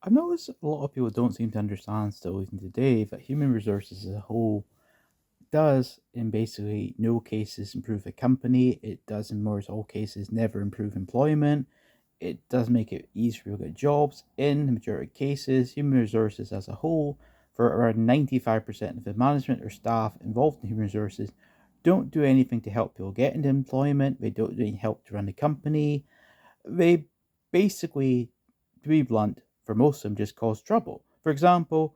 I've noticed a lot of people don't seem to understand still even today that human resources as a whole does in basically no cases improve a company. It does in most all cases never improve employment. It does make it easier for people to get jobs. In the majority of cases, human resources as a whole, for around 95% of the management or staff involved in human resources, don't do anything to help people get into employment. They don't do any help to run the company. They basically, to be blunt, for most of them just cause trouble. For example,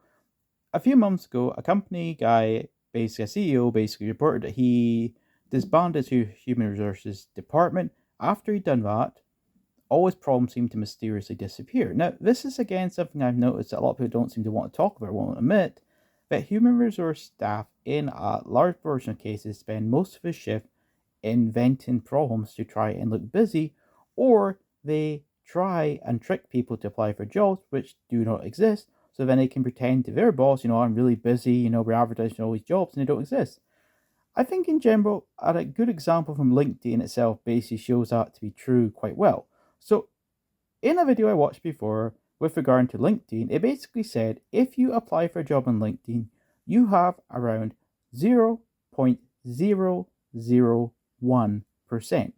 a few months ago, a company guy, basically a CEO, basically reported that he disbanded his human resources department. After he'd done that, all his problems seemed to mysteriously disappear. Now, this is again something I've noticed that a lot of people don't seem to want to talk about or won't admit, that human resource staff in a large portion of cases spend most of his shift inventing problems to try and look busy, or they try and trick people to apply for jobs which do not exist, so then they can pretend to their boss, I'm really busy, we're advertising all these jobs and they don't exist. I think in general, a good example from LinkedIn itself basically shows that to be true quite well. So, in a video I watched before with regard to LinkedIn, it basically said if you apply for a job on LinkedIn, you have around 0.001%.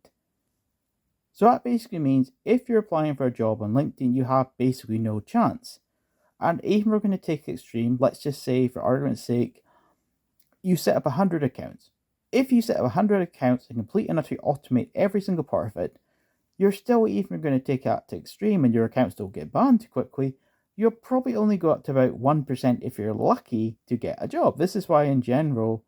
So that basically means if you're applying for a job on LinkedIn, you have basically no chance. And even we're going to take it extreme, let's just say, for argument's sake, you set up 100 accounts. If you set up 100 accounts and complete and utterly automate every single part of it, you're still even going to take that to extreme and your accounts don't get banned too quickly. You'll probably only go up to about 1% if you're lucky to get a job. This is why, in general,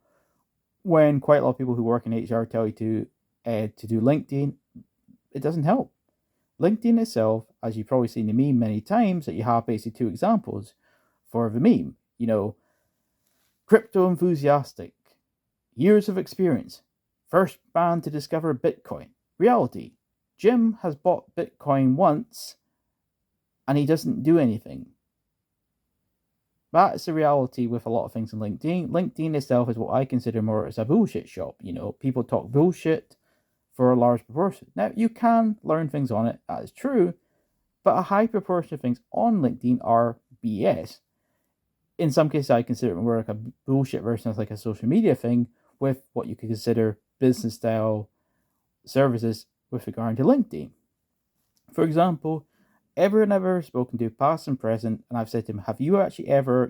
when quite a lot of people who work in HR tell you to do LinkedIn, it doesn't help. LinkedIn itself, as you've probably seen the meme many times, that you have basically two examples for the meme. Crypto enthusiastic, years of experience, first man to discover Bitcoin. Reality, Jim has bought Bitcoin once and he doesn't do anything. That's the reality with a lot of things on LinkedIn. LinkedIn itself is what I consider more as a bullshit shop. People talk bullshit for a large proportion. Now, you can learn things on it, that is true, but a high proportion of things on LinkedIn are BS. In some cases, I consider it more like a bullshit version of like a social media thing with what you could consider business style services with regard to LinkedIn. For example, everyone I've ever spoken to, past and present, and I've said to them, have you actually ever,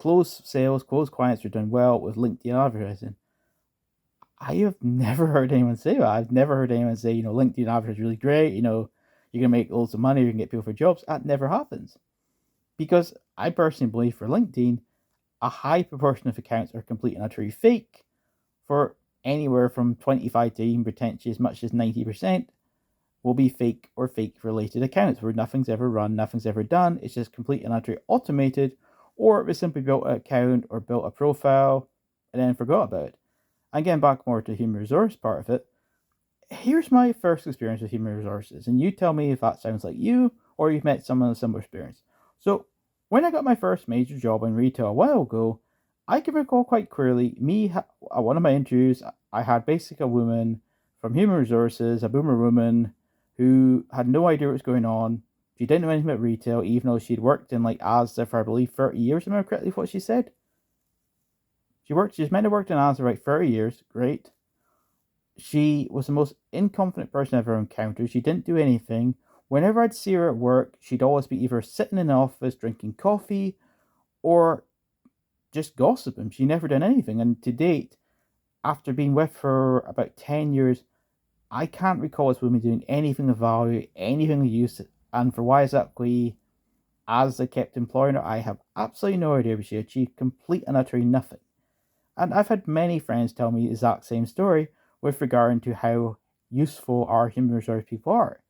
closed sales, closed clients, or done well with LinkedIn advertising? I have never heard anyone say that. I've never heard anyone say, LinkedIn advertising is really great, you're going to make loads of money, you can get people for jobs. That never happens. Because I personally believe for LinkedIn, a high proportion of accounts are completely and utterly fake. For anywhere from 25 to even potentially as much as 90% will be fake or fake related accounts where nothing's ever run, nothing's ever done. It's just complete and utterly automated, or it was simply built an account or built a profile and then forgot about it. And getting back more to the human resource part of it, here's my first experience with human resources, and you tell me if that sounds like you or you've met someone with a similar experience. So, when I got my first major job in retail a while ago, I can recall quite clearly at one of my interviews, I had basically a woman from human resources, a boomer woman, who had no idea what was going on. She didn't know anything about retail, even though she'd worked in like Asda for I believe 30 years. Remember correctly what she said? She's meant to have worked in Asda for like 30 years. Great. She was the most incompetent person I've ever encountered. She didn't do anything. Whenever I'd see her at work, she'd always be either sitting in the office drinking coffee or just gossiping. She never done anything. And to date, after being with her about 10 years, I can't recall this woman doing anything of value, anything of use. And for why exactly, as they kept employing her, I have absolutely no idea, but she achieved complete and utterly nothing. And I've had many friends tell me the exact same story with regard to how useful our human resource people are.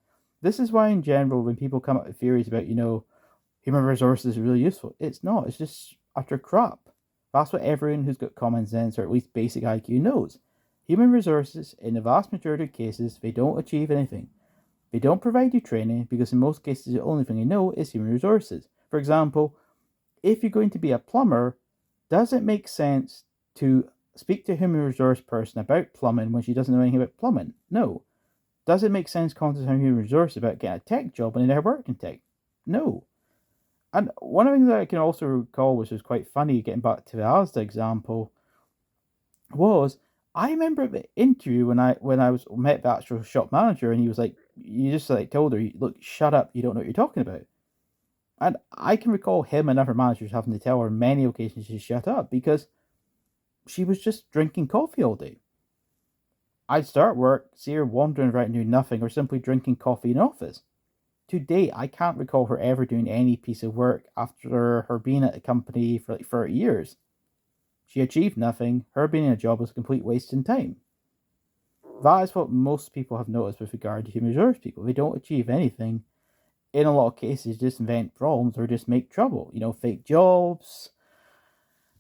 This is why, in general, when people come up with theories about, human resources are really useful, it's not. It's just utter crap. That's what everyone who's got common sense or at least basic IQ knows. Human resources, in the vast majority of cases, they don't achieve anything. They don't provide you training because in most cases the only thing you know is human resources. For example, if you're going to be a plumber, does it make sense to speak to a human resource person about plumbing when she doesn't know anything about plumbing? No. Does it make sense to contact a human resource about getting a tech job when they never worked in tech? No. And one of the things that I can also recall, which was quite funny, getting back to the Asda example, was I remember the interview when I was met the actual shop manager, and he was like, you just like told her, look, shut up, you don't know what you're talking about. And I can recall him and other managers having to tell her many occasions to shut up because she was just drinking coffee all day. I'd start work, see her wandering around doing nothing or simply drinking coffee in office. To date, I can't recall her ever doing any piece of work after her being at a company for like 30 years. She achieved nothing. Her being in a job was a complete waste in time. That is what most people have noticed with regard to human resource people. They don't achieve anything. In a lot of cases, just invent problems or just make trouble. Fake jobs,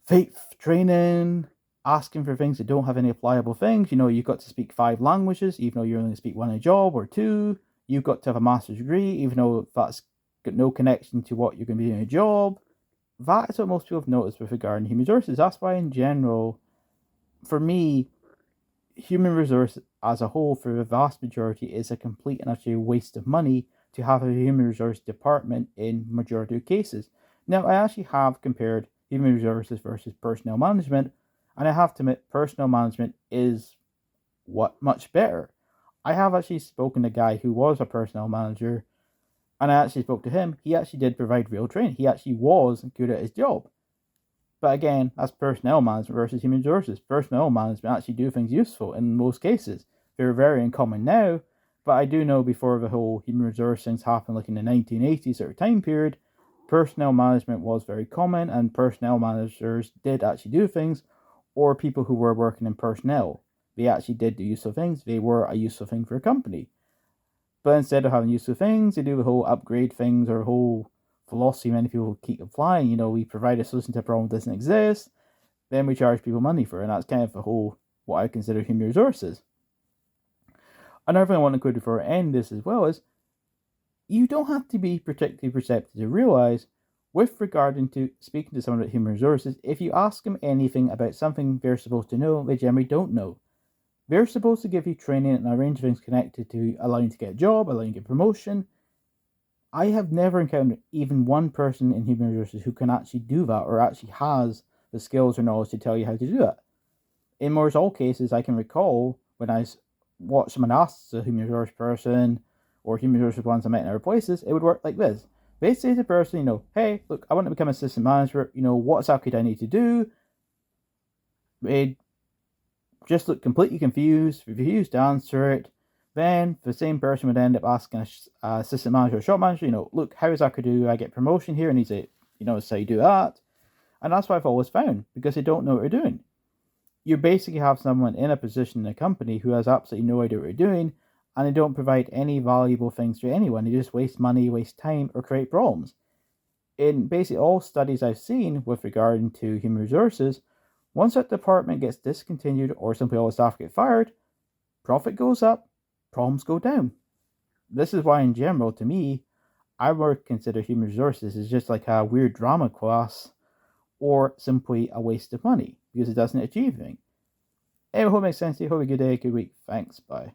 fake training, asking for things that don't have any applicable things. You've got to speak 5 languages, even though you only speak one in a job or two. You've got to have a master's degree, even though that's got no connection to what you're going to be doing in a job. That is what most people have noticed with regard to human resources. That's why, in general, for me, human resource as a whole, for the vast majority, is a complete and utter waste of money to have a human resource department in majority of cases. Now, I actually have compared human resources versus personnel management, and I have to admit, personnel management is much better. I have actually spoken to a guy who was a personnel manager, and I actually spoke to him. He actually did provide real training. He actually was good at his job. But again, that's personnel management versus human resources. Personnel management actually do things useful in most cases. They're very uncommon now, but I do know before the whole human resource things happened, like in the 1980s or time period, personnel management was very common, and personnel managers did actually do things, or people who were working in personnel. They actually did do useful things. They were a useful thing for a company. But instead of having useful things, they do the whole upgrade things or whole philosophy many people keep applying. We provide a solution to a problem that doesn't exist, then we charge people money for it. And that's kind of the whole, what I consider human resources. Another thing I want to include before I end this as well is you don't have to be particularly perceptive to realize, with regard to speaking to someone about human resources, if you ask them anything about something they're supposed to know, they generally don't know. They're supposed to give you training and arrange things connected to allowing you to get a job, allowing you to get promotion. I have never encountered even one person in human resources who can actually do that or actually has the skills or knowledge to tell you how to do it. In most all cases, I can recall when I watched someone ask a human resource person or human resources ones I met in other places, it would work like this. They say to the person, hey, look, I want to become assistant manager. What exactly do I need to do? They'd just look completely confused, refuse to answer it. Then the same person would end up asking an assistant manager or shop manager, look, how exactly do I get promotion here? And he'd say, so you do that. And that's what I've always found, because they don't know what they're doing. You basically have someone in a position in a company who has absolutely no idea what they're doing, and they don't provide any valuable things to anyone. They just waste money, waste time, or create problems. In basically all studies I've seen with regard to human resources, once that department gets discontinued or simply all the staff get fired, profit goes up, problems go down. This is why, in general, to me, I would consider human resources as just like a weird drama class or simply a waste of money because it doesn't achieve anything. Anyway, hope it makes sense to you. Hope you have a good day, good week. Thanks. Bye.